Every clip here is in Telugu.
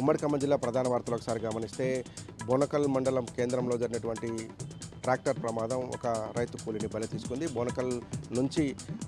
ఉమ్మడి ఖమ్మం జిల్లా ప్రధాన వార్తలు ఒకసారి గమనిస్తే బోనకల్ మండలం కేంద్రంలో జరిగినటువంటి ట్రాక్టర్ ప్రమాదం ఒక రైతు కూలీని బలి తీసుకుంది. బోనకల్ నుంచి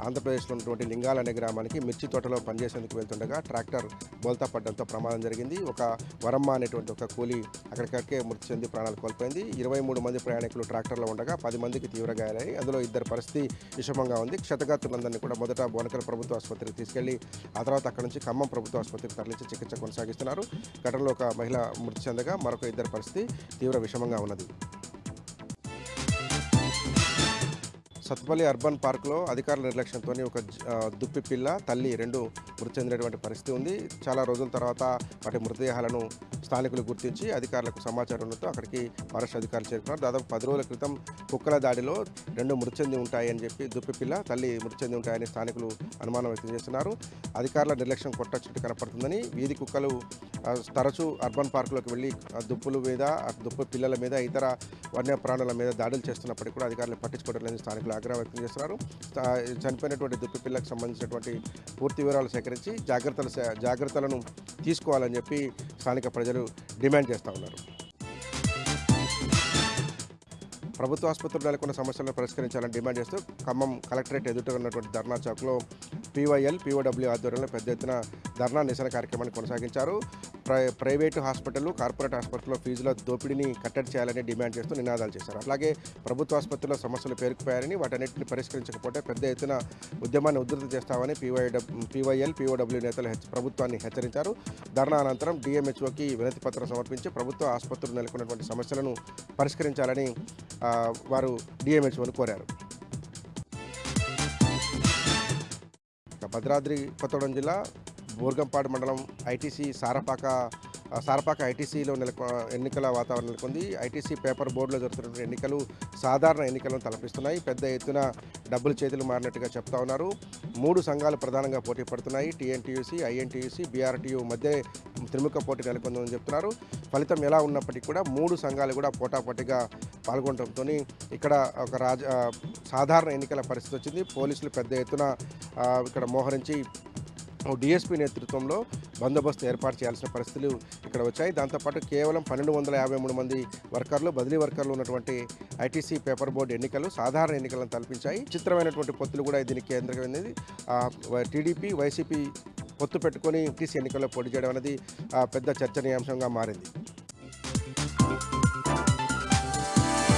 ఆంధ్రప్రదేశ్లో ఉన్నటువంటి లింగాల అనే గ్రామానికి మిర్చి తోటలో పనిచేసేందుకు వెళ్తుండగా ట్రాక్టర్ బోల్తా పడడంతో ప్రమాదం జరిగింది. ఒక వరమ్మ అనేటువంటి ఒక కూలీ అక్కడికక్కడే మృతి చెంది ప్రాణాలు కోల్పోయింది. 23 మంది ప్రయాణికులు ట్రాక్టర్లో ఉండగా 10 మందికి తీవ్ర గాయాలయ్యాయి. అందులో 2 పరిస్థితి విషమంగా ఉంది. క్షతగాత్రులందరినీ కూడా మొదట బోనకల్ ప్రభుత్వ ఆసుపత్రికి తీసుకెళ్లి ఆ తర్వాత అక్కడి నుంచి ఖమ్మం ప్రభుత్వ ఆసుపత్రికి తరలించి చికిత్స కొనసాగిస్తున్నారు. ఘటనలో ఒక మహిళ మృతి చెందగా మరొక 2 పరిస్థితి తీవ్ర విషమంగా ఉన్నది. సత్తుపల్లి అర్బన్ పార్క్లో అధికారుల నిర్లక్ష్యంతో ఒక దుప్పి పిల్ల తల్లి 2 మృతి చెందినటువంటి పరిస్థితి ఉంది. చాలా రోజుల తర్వాత వాటి మృతదేహాలను స్థానికులు గుర్తించి అధికారులకు సమాచారంతో అక్కడికి ఫారెస్ట్ అధికారులు చేరుకున్నారు. దాదాపు 10 రోజుల క్రితం కుక్కల దాడిలో 2 మృతి చెంది ఉంటాయని చెప్పి దుప్పి పిల్ల తల్లి మృతి చెంది ఉంటాయని స్థానికులు అనుమానం వ్యక్తం చేస్తున్నారు. అధికారుల నిర్లక్ష్యం కొట్టొచ్చినట్టు కనపడుతుందని వీధి కుక్కలు తరచూ అర్బన్ పార్కులోకి వెళ్ళి దుప్పుల మీద దుప్పి పిల్లల మీద ఇతర వన్యప్రాణుల మీద దాడులు చేస్తున్నప్పటికీ కూడా అధికారులు పట్టించుకోవడం లేదని స్థానికులు ఆగ్రహం వ్యక్తం చేస్తున్నారు. చనిపోయినటువంటి దుప్పి పిల్లకు సంబంధించినటువంటి పూర్తి వివరాలు సేకరించి జాగ్రత్తలను తీసుకోవాలని చెప్పి స్థానిక ప్రజలు డిమాండ్ చేస్తూ ఉన్నారు. ప్రభుత్వ ఆసుపత్రులు నెలకొన్న సమస్యలను పరిష్కరించాలని డిమాండ్ చేస్తూ ఖమ్మం కలెక్టరేట్ ఎదుట ఉన్నటువంటి ధర్నా చౌక్లో PYL, POW ఆధ్వర్యంలో పెద్ద ఎత్తున ధర్నా నిరసన కార్యక్రమాన్ని కొనసాగించారు. ప్రైవేటు హాస్పిటల్, కార్పొరేట్ హాస్పిటల్లో ఫీజుల దోపిడీని కట్టడి చేయాలని డిమాండ్ చేస్తూ నినాదాలు చేశారు. అలాగే ప్రభుత్వ ఆసుపత్రుల్లో సమస్యలు పేరుకుపోయారని వాటన్నింటిని పరిష్కరించకపోతే పెద్ద ఎత్తున ఉద్యమాన్ని ఉధృతం చేస్తామని PYL, POW నేతలు ప్రభుత్వాన్ని హెచ్చరించారు. ధర్నా అనంతరం DMHOకి వినతి పత్రం సమర్పించి ప్రభుత్వ ఆసుపత్రులు నెలకొన్నటువంటి సమస్యలను పరిష్కరించాలని వారు DMHOను కోరారు. భద్రాద్రి కొత్తగూడెం జిల్లా బోర్గంపాడు మండలం ITC సారపాక ITCలో ఎన్నికల వాతావరణం నెలకొంది. ITC పేపర్ బోర్డులో జరుగుతున్న ఎన్నికలు సాధారణ ఎన్నికలను తలపిస్తున్నాయి. పెద్ద ఎత్తున డబ్బులు చేతులు మారినట్టుగా చెప్తా ఉన్నారు. 3 సంఘాలు ప్రధానంగా పోటీ పడుతున్నాయి. TNTUC, INTUC, BRTU మధ్య త్రిముఖ పోటీ నెలకొందని చెప్తున్నారు. ఫలితం ఎలా ఉన్నప్పటికీ కూడా 3 సంఘాలు కూడా పోటాపోటీగా పాల్గొనడంతో ఇక్కడ ఒక సాధారణ ఎన్నికల పరిస్థితి వచ్చింది. పోలీసులు పెద్ద ఎత్తున ఇక్కడ మోహరించి DSP నేతృత్వంలో బందోబస్తు ఏర్పాటు చేయాల్సిన పరిస్థితులు ఇక్కడ వచ్చాయి. దాంతోపాటు కేవలం 1253 మంది వర్కర్లు, బదిలీ వర్కర్లు ఉన్నటువంటి ITC పేపర్ బోర్డు ఎన్నికలు సాధారణ ఎన్నికలను తలపించాయి. చిత్రమైనటువంటి పొత్తులు కూడా దీనికి కేంద్రమైనది. TDP, YCP పొత్తు పెట్టుకొని ITC ఎన్నికల్లో పోటీ చేయడం అనేది పెద్ద చర్చనీయాంశంగా మారింది.